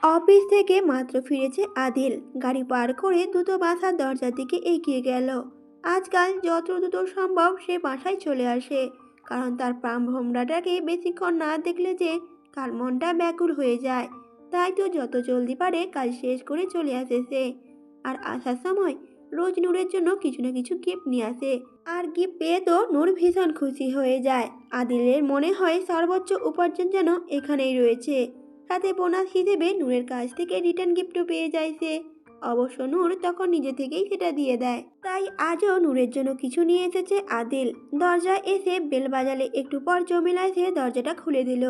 Office থেকে মাত্র ফিরেছে আদিল। গাড়ি পার করে দ্রুত বাসার দরজার দিকে এগিয়ে গেল। আজকাল যত দ্রুত সম্ভব সে বাসায় চলে আসে, কারণ তার প্রাণ ভোমরাটাকে বেশিক্ষণ না দেখলে যে তার মনটা ব্যাকুল হয়ে যায়। তাই তো যত জলদি পারে কাজ শেষ করে চলে আসে সে। আর আসার সময় রোজ নূরের জন্য কিছু না কিছু গিফট নিয়ে আসে। আর গিফট পেয়ে তো নূর ভীষণ খুশি হয়ে যায়। আদিলের মনে হয় সর্বোচ্চ উপার্জন যেন এখানেই রয়েছে। সাথে বোনাস হিসেবে নূরের কাছ থেকে রিটার্ন গিফটও পেয়ে যায় সে। অবশ্য নূর তখন নিজে থেকেই সেটা দিয়ে দেয়। তাই আজও নূরের জন্য কিছু নিয়ে এসেছে আদিল। দরজায় এসে বেল বাজালে একটু পর জমিলা এসে দরজাটা খুলে দিল।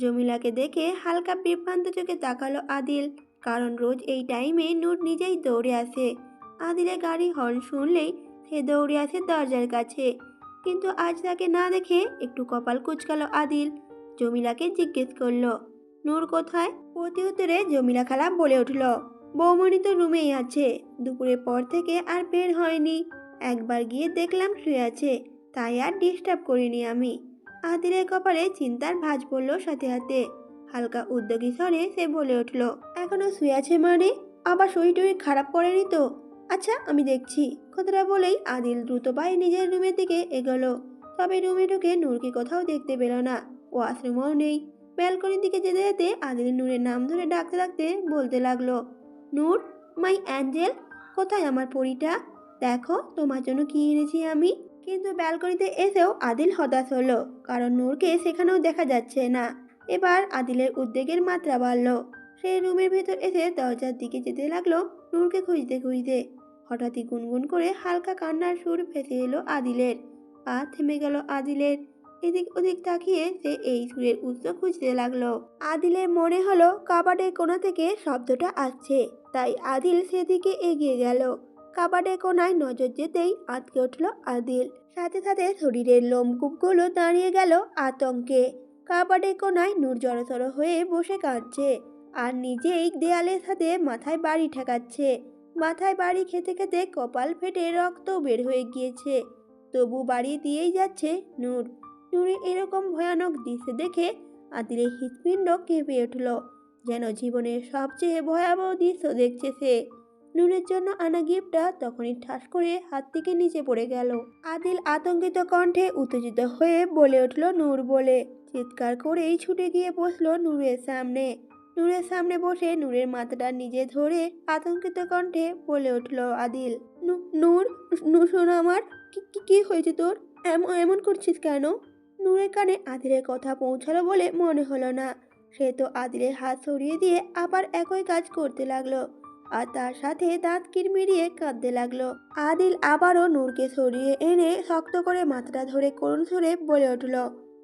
জমিলাকে দেখে হালকা বিভ্রান্ত চোখে তাকালো আদিল, কারণ রোজ এই টাইমে নূর নিজেই দৌড়ে আসে। আদিলের গাড়ি হর্ন শুনলেই সে দৌড়ে আসে দরজার কাছে। কিন্তু আজ তাকে না দেখে একটু কপাল কুঁচকালো আদিল। জমিলাকে জিজ্ঞেস করলো, নূর কোথায়? প্রতি উত্তরে জমিলা খালা বলে উঠল, বৌমণি তো রুমেই আছে, দুপুরের পর থেকে আর বের হয়নি। একবার গিয়ে দেখলাম শুয়ে আছে, তাই আর ডিস্টার্ব করিনি আমি। আদিলের কপালে চিন্তার ভাঁজ পড়ল সাথে সাথে। হালকা উদ্যোগী স্বরে সে বলে উঠল, এখনো শুয়ে আছে মানে? আবার শরীর টরীর খারাপ করেনি তো? আচ্ছা আমি দেখছি। কথাটা বলেই আদিল দ্রুত পায়ে নিজের রুমের দিকে এগোলো। তবে রুমে ঢুকে নূরকে কোথাও দেখতে পেল না, ওয়াশরুমও নেই। ব্যালকনির দিকে যেতে যেতে আদিল নূরের নাম ধরে ডাকতে ডাকতে বলতে লাগলো, নূর, মাই অ্যাঞ্জেল, কোথায় আমার পরীটা? দেখো তোমার জন্য কি এনেছি আমি। কিন্তু ব্যালকনিতে এসেও আদিল হতাশ হলো, কারণ নূরকে সেখানেও দেখা যাচ্ছে না। এবার আদিলের উদ্বেগের মাত্রা বাড়ল। সে রুমের ভেতর এসে দরজার দিকে যেতে লাগলো নূরকে খুঁজতে খুঁজতে। হঠাৎই গুনগুন করে হালকা কান্নার সুর ভেসে এলো আদিলের। পা থেমে গেল আদিলের। এদিক ওদিক তাকিয়ে সে এই সুরের উৎস খুঁজতে লাগলো। আদিলের মনে হলো কাবাডের কোণা থেকে শব্দটা আসছে, তাই আদিল সেদিকে এগিয়ে গেল। কাবাডের কোণায় নজর যেতেই আটকে উঠল আদিল। সাথে সাথে শরীরের লোমকূপগুলো দাঁড়িয়ে গেল আতঙ্কে। কাবাডের কোণায় নূর জড়সড় হয়ে বসে কাঁদছে, আর নিজেই দেয়ালের সাথে মাথায় বাড়ি ঠেকাচ্ছে। মাথায় বাড়ি খেতে খেতে কপাল ফেটে রক্ত বের হয়ে গিয়েছে, তবু বাড়ি দিয়েই যাচ্ছে নূর। নূরের এরকম ভয়ানক দৃশ্য দেখে আদিলের হৃৎপিণ্ড কেঁপে উঠল, যেন জীবনের সবচেয়ে ভয়াবহ দৃশ্য দেখছে সে। নূরের জন্য আনা গিফটটা তখনই ঠাস করে হাত থেকে নিচে পড়ে গেল। আদিল আতঙ্কিত কণ্ঠে উত্তেজিত হয়ে বলে উঠল নূর বলে। চিৎকার করেই ছুটে গিয়ে বসলো নূরের সামনে। নূরের সামনে বসে নূরের মাথাটা নিজে ধরে আতঙ্কিত কণ্ঠে বলে উঠল আদিল, নূর, নূর শোনো আমার, কি হয়েছে তোর? এমন করছিস কেন? নূরের কানে আদিলের কথা পৌঁছালো বলে মনে হলো না। সে তো আদিলের হাত সরিয়ে দিয়ে আবার একই কাজ করতে লাগলো, আর তার সাথে দাঁত কিরমিরিয়ে কাঁদতে লাগলো। আদিল আবারও নূরকে সরিয়ে এনে শক্ত করে মাথাটা ধরে করুণ সুরে বলে উঠল,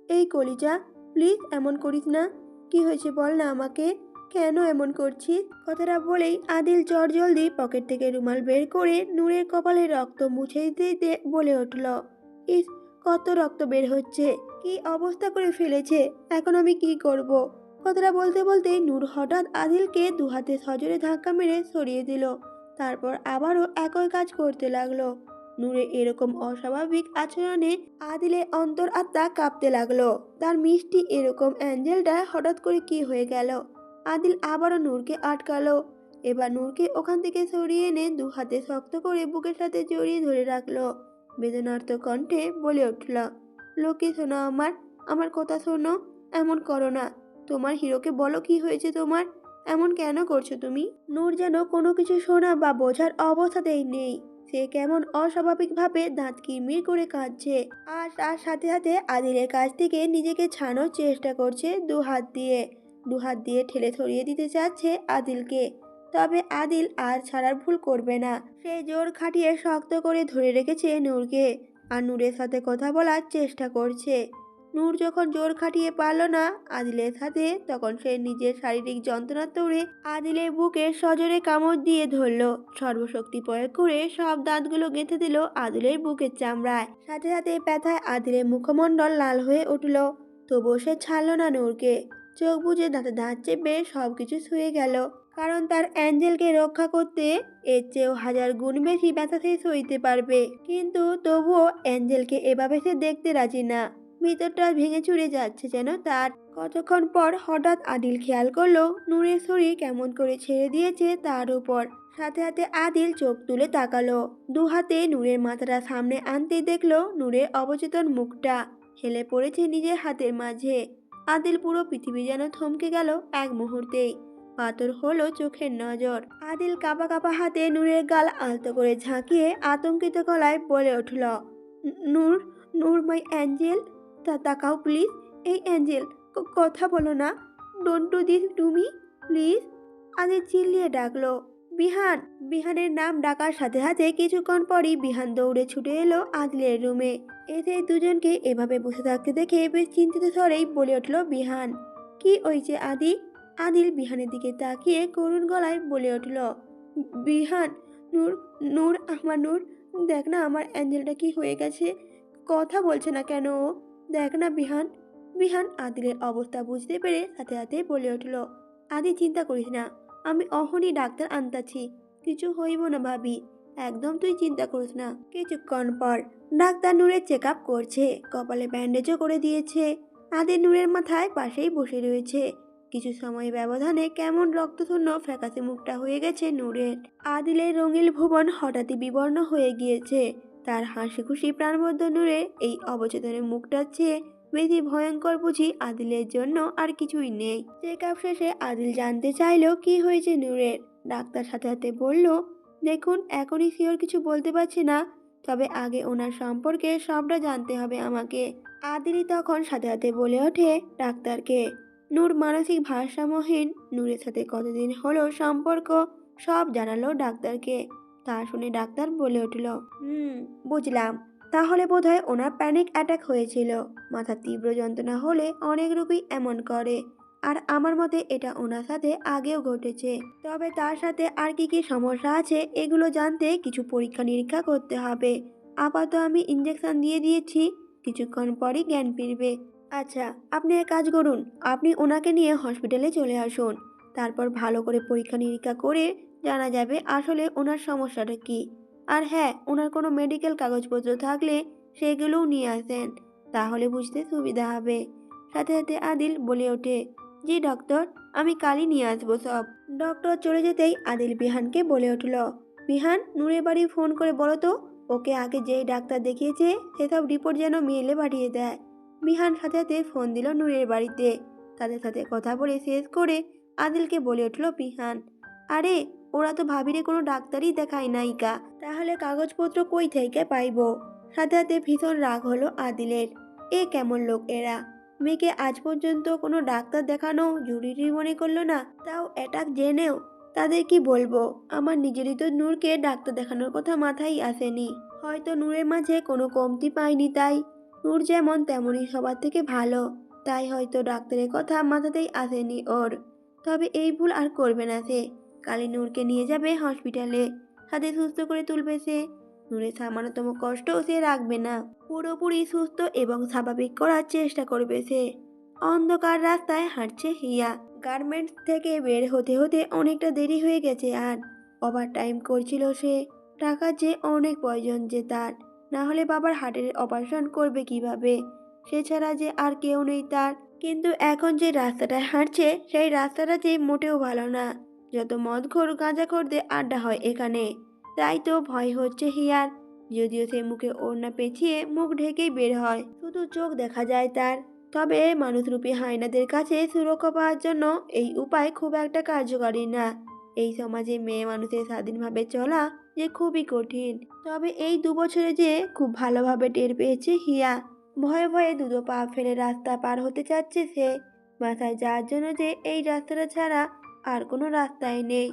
এই কলিজা, প্লিজ এমন করিস না। কি হয়েছে বল না আমাকে, কেন এমন করছিস? কথাটা বলেই আদিল চটজলদি পকেট থেকে রুমাল বের করে নূরের কপালে রক্ত মুছে দিতে বলে উঠল, ইস, কত রক্ত বের হচ্ছে, কি অবস্থা করে ফেলেছে, এখন আমি কি করব? কথাটা বলতে বলতেই নূর হঠাৎ আদিলকে দু হাতে সজোরে ধাক্কা মেরে সরিয়ে দিল। তারপর আবারও একই কাজ করতে লাগলো। নূরের এরকম অস্বাভাবিক আচরণে আদিলের অন্তর আত্মা কাঁপতে লাগলো। তার মিষ্টি এরকম অ্যাঞ্জেলটা হঠাৎ করে কি হয়ে গেল? আদিল আবারও নূরকে আটকালো। এবার নূরকে ওখান থেকে সরিয়ে এনে দু হাতে শক্ত করে বুকের সাথে জড়িয়ে ধরে রাখলো। বেদনার্ত কণ্ঠে বলে উঠল, লোকে শোনো আমার, আমার কথা শোনো, এমন করো না। তোমার হিরোকে বলো কি হয়েছে তোমার, এমন কেন করছো তুমি? নূর যেন কোনো কিছু শোনা বা বোঝার অবস্থাতেই নেই। সে কেমন অস্বাভাবিকভাবে দাঁত কিরমির করে কাঁদছে, আর তার সাথে সাথে আদিলের কাছ থেকে নিজেকে ছাড়ানোর চেষ্টা করছে দু হাত দিয়ে ঠেলে সরিয়ে দিতে চাচ্ছে আদিলকে। তবে আদিল আর ছাড়ার ভুল করবে না। সে জোর খাটিয়ে শক্ত করে ধরে রেখেছে নূরকে, আর নূরের সাথে কথা বলার চেষ্টা করছে। নূর যখন জোর খাটিয়ে পারল না আদিলের সাথে, তখন সে নিজের শারীরিক যন্ত্রণা তোড়ে আদিলের বুকে সজোরে কামড় দিয়ে ধরল। সর্বশক্তি প্রয়োগ করে সব দাঁতগুলো গেঁথে দিল আদিলের বুকের চামড়ায়। সাথে সাথে ব্যথায় আদিলের মুখমণ্ডল লাল হয়ে উঠল। তবুও সে ছাড়ল না নূরকে। চোখ বুজে দাঁতে দাঁত চেপে সবকিছু ছুঁয়ে গেল, কারণ তার অ্যাঞ্জেলকে রক্ষা করতে এর চেয়েও হাজার গুণ বেশি ব্যথা সে সইতে পারবে। কিন্তু তবুও অ্যাঞ্জেলকে এভাবে সে দেখতে রাজি না। ভিতরটা ভেঙে চুরে যাচ্ছে যেন তার। কতক্ষণ পর হঠাৎ আদিল খেয়াল করলো নূরের শরীর কেমন করে ছেড়ে দিয়েছে তার উপর। সাথে সাথে আদিল চোখ তুলে তাকালো। দু হাতে নূরের মাথাটা সামনে আনতে দেখলো নূরের অবচেতন মুখটা হেলে পড়েছে নিজের হাতের মাঝে। আদিল পুরো পৃথিবী যেন থমকে গেল এক মুহূর্তেই। পাথর হলো চোখের নজর। আদিল কাঁপা কাঁপা হাতে নূরের গাল আলতো করে ঝাঁকিয়ে আতঙ্কিত গলায় বলে উঠল, নূর, নূর মাই অ্যাঞ্জেল, তাকাও প্লিজ। এই অ্যাঞ্জেল, কথা বলো না। Don't do this to me please. Adil চিল্লিয়ে ডাকলো, বিহান। বিহানের নাম ডাকার সাথে সাথে কিছুক্ষণ পরই বিহান দৌড়ে ছুটে এলো আদিলের রুমে। এতে দুজনকে এভাবে বসে থাকতে দেখে বেশ চিন্তিত স্বরেই বলে উঠল বিহান, কি হয়েছে আদি? আদিল বিহানের দিকে তাকিয়ে করুণ গলায় বলে উঠল, বিহান, নূর, নূর, আমার নূর, দেখ না আমার অ্যাঞ্জেলটা কি হয়ে গেছে, কথা বলছে না কেন ও? দেখ না বিহান। বিহান আদিলের অবস্থা বুঝতে পেরে সাথে সাথে বলে উঠল, আদি চিন্তা করিস না, আমি অহনই ডাক্তার আনতাছি, কিছু হইব না ভাবি, একদম তুই চিন্তা করিস না। কিছুক্ষণ পর ডাক্তার নূরের চেক আপ করছে, কপালে ব্যান্ডেজও করে দিয়েছে। আদি নূরের মাথায় পাশেই বসে রয়েছে। কিছু সময় ব্যবধানে কেমন রক্তশূন্য ফ্যাকাশে মুখটা হয়ে গেছে নূরের। আদিলের রঙিল ভুবন হঠাৎই বিবর্ণ হয়ে গিয়েছে। তার হাসি খুশি প্রাণবদ্ধ নূরের এই অবচেতনের মুখটার চেয়ে বেশি ভয়ঙ্কর বুঝি আদিলের জন্য আর কিছুই নেই। চেক আপ শেষে আদিল জানতে চাইলো কি হয়েছে নূরের। ডাক্তার সাথে সাথে বলল, দেখুন এখনই শিওর কিছু বলতে পারছি না, তবে আগে ওনার সম্পর্কে সবটা জানতে হবে আমাকে। আদিলই তখন সাথে সাথে বলে ওঠে ডাক্তারকে, নূর মানসিক ভারসাম্যহীন, নূরের সাথে কতদিন হলো সম্পর্ক সব জানালো ডাক্তারকে। তা শুনে ডাক্তার বলে উঠল, বুঝলাম, তাহলে বোধহয় ওনার প্যানিক অ্যাটাক হয়েছিল। মাথার তীব্র যন্ত্রণা হলে অনেক রোগী এমন করে, আর আমার মতে এটা ওনার সাথে আগেও ঘটেছে। তবে তার সাথে আর কি কি সমস্যা আছে এগুলো জানতে কিছু পরীক্ষা নিরীক্ষা করতে হবে। আপাতত আমি ইঞ্জেকশন দিয়ে দিয়েছি, কিছুক্ষণ পরই জ্ঞান ফিরবে। আচ্ছা, আপনি এক কাজ করুন, আপনি ওনাকে নিয়ে হসপিটালে চলে আসুন। তারপর ভালো করে পরীক্ষা নিরীক্ষা করে জানা যাবে আসলে ওনার সমস্যাটা কি। আর হ্যাঁ, ওনার কোনো মেডিকেল কাগজপত্র থাকলে সেগুলোও নিয়ে আসেন, তাহলে বুঝতে সুবিধা হবে। সাথে সাথে আদিল বলে ওঠে, জি ডক্টর, আমি কালই নিয়ে আসবো সব। ডক্টর চলে যেতেই আদিল বিহানকে বলে উঠল, বিহান, নূরের বাড়ি ফোন করে বলো তো ওকে আগে যেই ডাক্তার দেখিয়েছে সেসব রিপোর্ট যেন মেলে পাঠিয়ে দেয়। বিহান সাথে সাথে ফোন দিল নূরের বাড়িতে। তাদের সাথে কথা বলে শেষ করে আদিলকে বলে উঠল বিহান, আরে ওরা তো ভাবিরে কোনো ডাক্তারই দেখায় নাইকা, তাহলে কাগজপত্র কই থেকে পাইবো? সাথে সাথে ভীষণ রাগ হলো আদিলের। এ কেমন লোক এরা, মেয়েকে আজ পর্যন্ত কোনো ডাক্তার দেখানো জরুরি মনে করলো না, তাও অ্যাটাক জেনেও। তাদের কি বলবো, আমার নিজেরই তো নূরকে ডাক্তার দেখানোর কথা মাথায় আসেনি। হয়তো নূরের মাঝে কোনো কমতি পায়নি, তাই নূর যেমন তেমনই সবার থেকে ভালো, তাই হয়তো ডাক্তারের কথা মাথাতেই আসেনি ওর। তবে এই ভুল আর করবে না সে। কালি নূরকে নিয়ে যাবে হসপিটালে, হাতে সুস্থ করে তুলবে সে। নূরের সামান্যতম কষ্টও সে রাখবে না, পুরোপুরি সুস্থ এবং স্বাভাবিক করার চেষ্টা করবে সে। অন্ধকার রাস্তায় হাঁটছে হিয়া। গার্মেন্টস থেকে বের হতে হতে অনেকটা দেরি হয়ে গেছে, আর ওভার টাইম করছিল সে। টাকার যে অনেক প্রয়োজন যে তার, না হলে বাবার হার্টের অপারেশন করবে কিভাবে, সে ছাড়া যে আর কেউ নেই তার। কিন্তু এখন যে রাস্তাটায় হাঁটছে সেই রাস্তাটা যে মোটেও ভালো না, যত মদখোর গাঁজাখোরদের আড্ডা হয় এখানে। তাই তো ভয় হচ্ছে হিয়ার, যদিও সে মুখে ওড়না পেঁচিয়ে মুখ ঢেকেই বের হয়, শুধু চোখ দেখা যায় তার। তবে মানুষরূপী হায়নাদের কাছে সুরক্ষা পাওয়ার জন্য এই উপায় খুব একটা কার্যকরী না। এই সমাজে মেয়ে মানুষের স্বাধীনভাবে চলা যে খুবই কঠিন। তবে এই 2 বছরে যে খুব ভালোভাবে টের পেয়েছে হিয়া। ভয়ে ভয়ে দুটো পা ফেলে রাস্তা পার হতে চাচ্ছে সে, মাথায় যাওয়ার জন্য যে এই রাস্তাটা ছাড়া আর কোনো রাস্তাই নেই,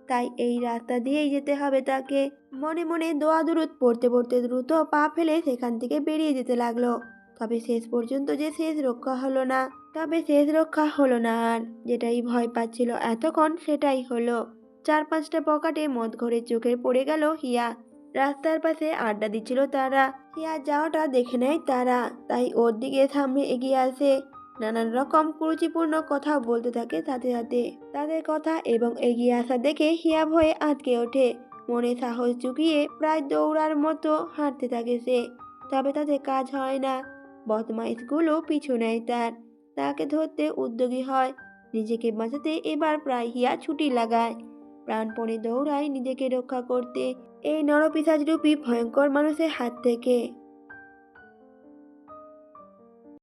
তাই এই রাস্তা দিয়েই যেতে হবে তাকে। মনে মনে দোয়া দুরুদ পড়তে পড়তে দ্রুত পা ফেলে সেখান থেকে বেরিয়ে যেতে লাগলো। তবে শেষ পর্যন্ত যে শেষ রক্ষা হলো না আর। যেটাই ভয় পাচ্ছিল এতক্ষণ সেটাই হলো। 4-5টা পকেটে মদ ঘরে চোখে পড়ে গেল হিয়া। রাস্তার পাশে আড্ডা দিচ্ছিল তারা। হিয়া যাওয়াটা দেখে নেয় তারা, তাই ওর দিকে সামনে এগিয়ে আসে। নানান রকম কুরুচিপূর্ণ কথা বলতে থাকে সাথে সাথে। তাদের কথা এবং এগিয়ে আসা দেখে হিয়া ভয়ে আটকে ওঠে। মনে সাহস জুগিয়ে প্রায় দৌড়ার মতো হাঁটতে থাকে সে। তবে তাতে কাজ হয় না, বদমাইশগুলো পিছু নেয় তার। তাকে ধরতে উদ্যোগী হয়। নিজেকে বাঁচাতে এবার প্রায় হিয়া ছুটি লাগায়, প্রাণপণে দৌড়ায় নিজেকে রক্ষা করতে এই নরপিশাচ রূপী ভয়ঙ্কর মানুষের হাত থেকে।